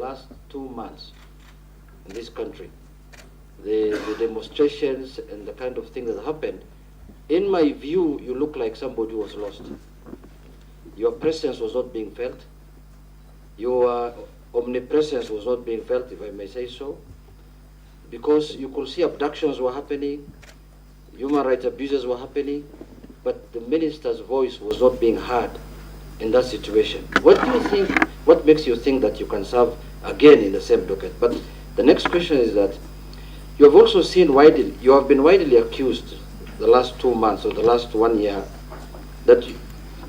last 2 months in this country, the demonstrations and the kind of thing that happened, in my view, you look like somebody who was lost. Your presence was not being felt. Your omnipresence was not being felt, if I may say so, because you could see abductions were happening, human rights abuses were happening, but the minister's voice was not being heard in that situation. What do you think, what makes you think that you can serve again in the same docket? But the next question is that you have also seen widely, you have been widely accused the last 2 months or the last 1 year that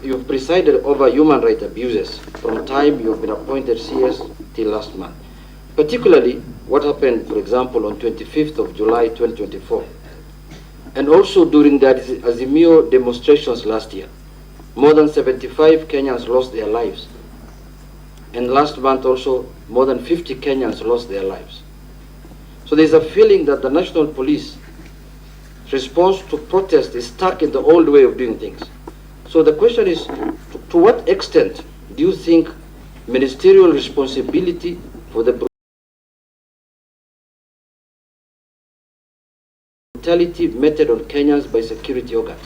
you've presided over human rights abuses from time you've been appointed CS till last month. Particularly what happened, for example, on 25th of July 2024, and also during the Azimio demonstrations last year. More than 75 Kenyans lost their lives. And last month also, more than 50 Kenyans lost their lives. So there's a feeling that the National Police response to protest is stuck in the old way of doing things. So the question is, to what extent do you think ministerial responsibility for the brutality meted on Kenyans by security organs?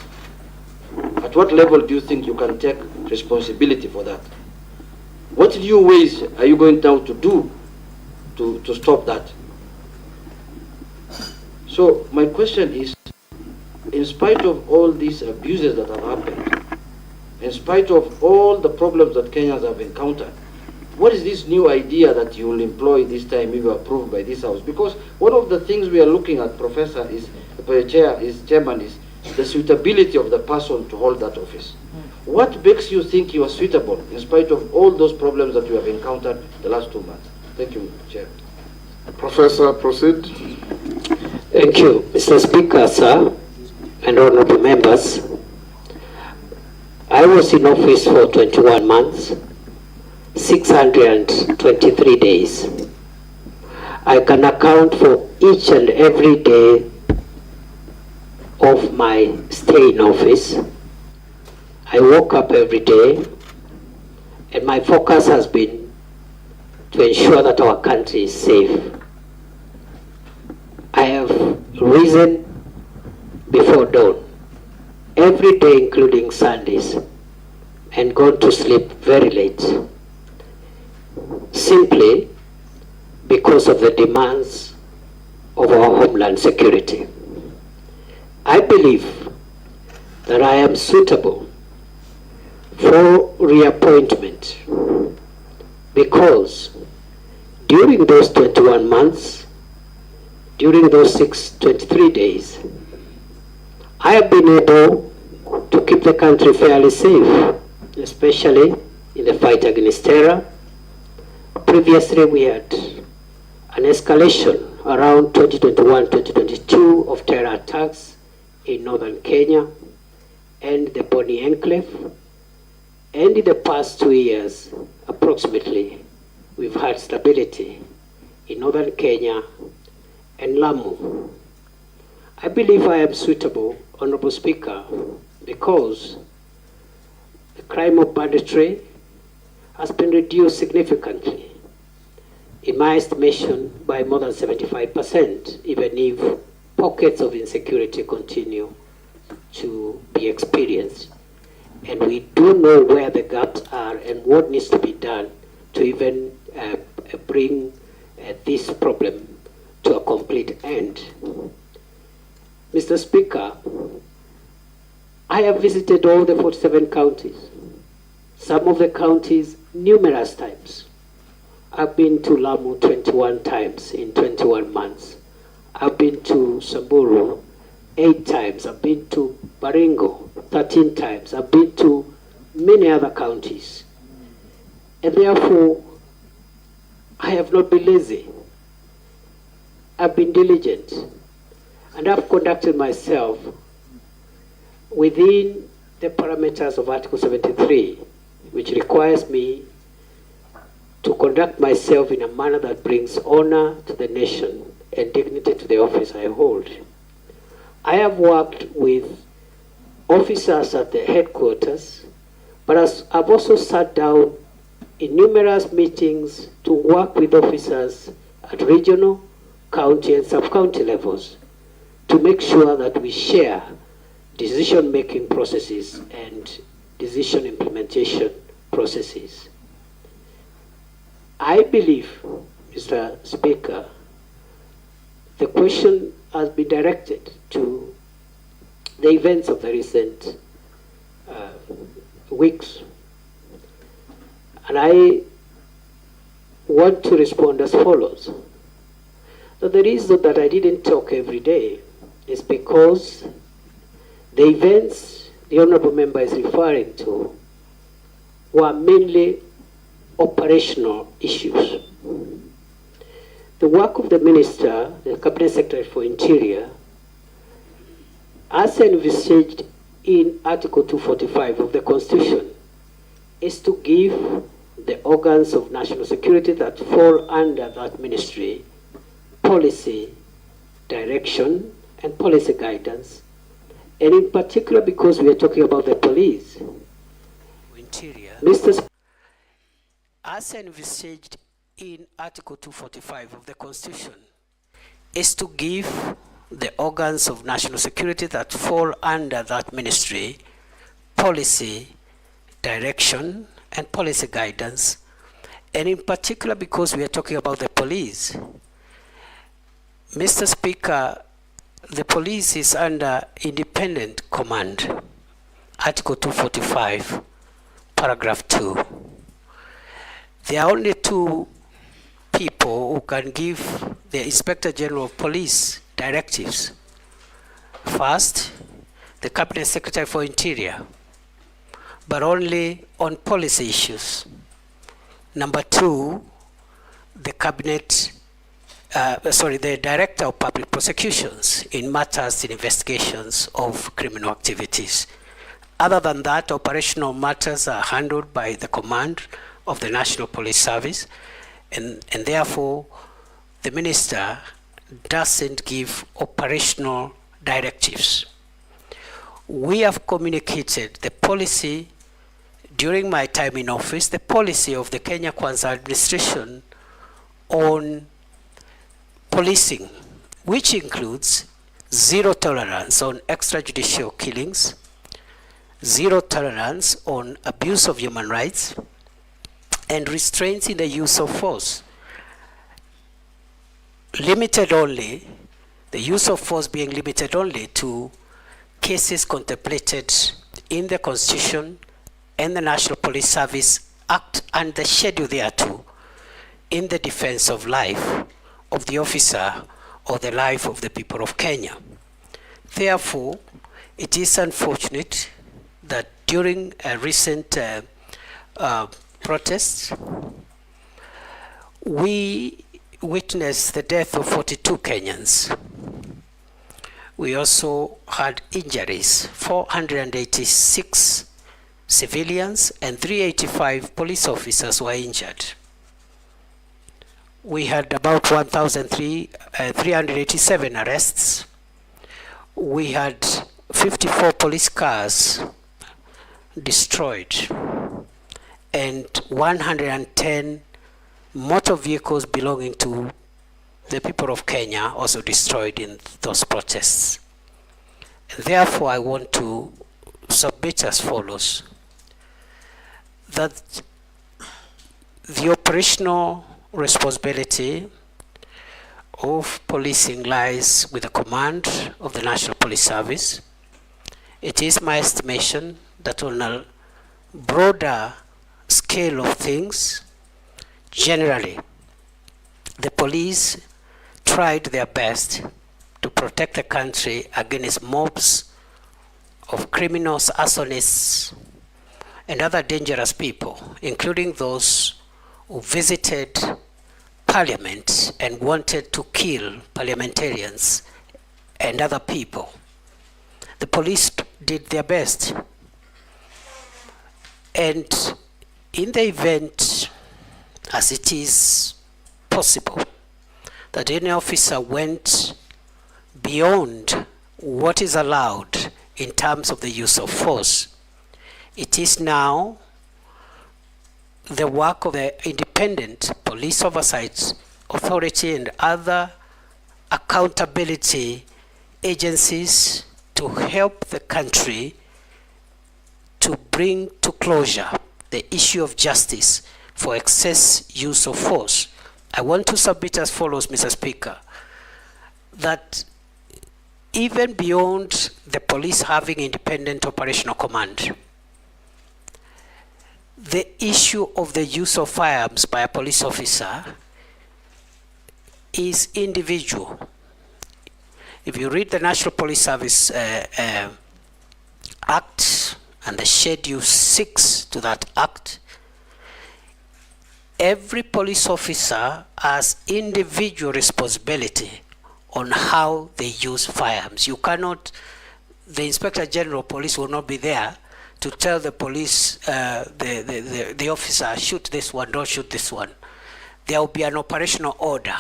At what level do you think you can take responsibility for that? What new ways are you going now to do to stop that? So my question is, in spite of all these abuses that have happened, in spite of all the problems that Kenyans have encountered, what is this new idea that you will employ this time if you are approved by this House? Because one of the things we are looking at, Professor, Chairman, is the suitability of the person to hold that office. What makes you think you are suitable in spite of all those problems that you have encountered the last 2 months? Thank you, Chair. Professor, proceed. Thank you, Mr. Speaker, sir, and honorable members. I was in office for 21 months, 623 days. I can account for each and every day of my stay in office. I woke up every day, and my focus has been to ensure that our country is safe. I have risen before dawn every day, including Sundays, and gone to sleep very late, simply because of the demands of our homeland security. I believe that I am suitable for reappointment because during those 21 months, during those 623 days, I have been able to keep the country fairly safe, especially in the fight against terror. Previously, we had an escalation around 2021-2022 of terror attacks in northern Kenya and the Boni Enclave. And in the past 2 years, approximately, we've had stability in northern Kenya and Lamu. I believe I am suitable, Honorable Speaker, because the crime of banditry has been reduced significantly, in my estimation, by more than 75%, even if pockets of insecurity continue to be experienced. And we do know where the gaps are and what needs to be done to even bring this problem to a complete end. Mr. Speaker, I have visited all the 47 counties, some of the counties numerous times. I've been to Lamu 21 times in 21 months. I've been to Samburu 8 times. I've been to Baringo 13 times. I've been to many other counties. And therefore, I have not been lazy. I've been diligent. And I've conducted myself within the parameters of Article 73, which requires me to conduct myself in a manner that brings honor to the nation and dignity to the office I hold. I have worked with officers at the headquarters, but I've also sat down in numerous meetings to work with officers at regional, county, and sub-county levels to make sure that we share decision-making processes and decision implementation processes. I believe, Mr. Speaker, the question has been directed to the events of the recent weeks. And I want to respond as follows. So the reason that I didn't talk every day is because the events the Honorable Member is referring to were mainly operational issues. The work of the Minister, the Cabinet Secretary for Interior, as envisaged in Article 245 of the Constitution, is to give the organs of national security that fall under that ministry policy, direction, and policy guidance. And in particular, because we are talking about the police, Interior, Mr. As envisaged in Article 245 of the Constitution, is to give the organs of national security that fall under that ministry policy, direction, and policy guidance. And in particular, because we are talking about the police, Mr. Speaker, the police is under independent command, Article 245, paragraph 2. There are only two people who can give the Inspector General of Police directives. First, the Cabinet Secretary for Interior, but only on policy issues. Number two, the the Director of Public Prosecutions in matters in investigations of criminal activities. Other than that, operational matters are handled by the command of the National Police Service, and therefore the Minister doesn't give operational directives. We have communicated the policy during my time in office, the policy of the Kenya Kwanza administration on policing, which includes zero tolerance on extrajudicial killings, zero tolerance on abuse of human rights, and restraints in the use of force. Limited only, the use of force being limited only to cases contemplated in the Constitution and the National Police Service Act and the schedule thereto in the defense of life of the officer or the life of the people of Kenya. Therefore, it is unfortunate that during a recent protests, we witnessed the death of 42 Kenyans. We also had injuries, 486 civilians and 385 police officers were injured. We had about 1,387 arrests. We had 54 police cars destroyed and 110 motor vehicles belonging to the people of Kenya also destroyed in those protests. And therefore, I want to submit as follows: that the operational responsibility of policing lies with the command of the National Police Service. It is my estimation that on a broader scale of things, generally, the police tried their best to protect the country against mobs of criminals, arsonists, and other dangerous people, including those who visited Parliament and wanted to kill parliamentarians and other people. The police did their best. And in the event, as it is possible, that any officer went beyond what is allowed in terms of the use of force, it is now the work of the Independent Police Oversight Authority and other accountability agencies to help the country to bring to closure the issue of justice for excess use of force. I want to submit as follows, Mr. Speaker, that even beyond the police having independent operational command, the issue of the use of firearms by a police officer is individual. If you read the National Police Service Act and the Schedule 6 to that Act, every police officer has individual responsibility on how they use firearms. You cannot, the Inspector General of Police will not be there to tell the police, the officer, shoot this one, don't shoot this one. There will be an operational order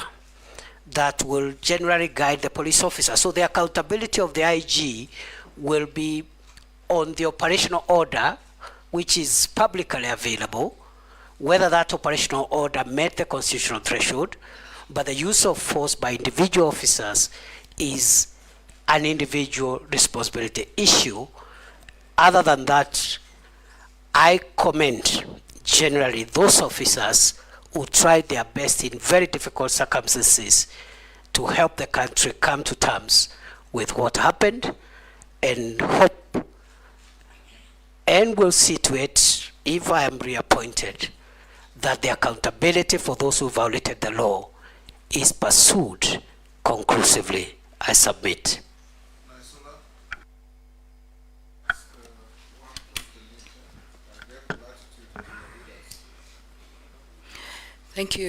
that will generally guide the police officer. So the accountability of the IG will be on the operational order, which is publicly available, whether that operational order met the constitutional threshold, but the use of force by individual officers is an individual responsibility issue. Other than that, I commend generally those officers who tried their best in very difficult circumstances to help the country come to terms with what happened, and hope and will see to it, if I am reappointed, that the accountability for those who violated the law is pursued conclusively. I submit. Thank you.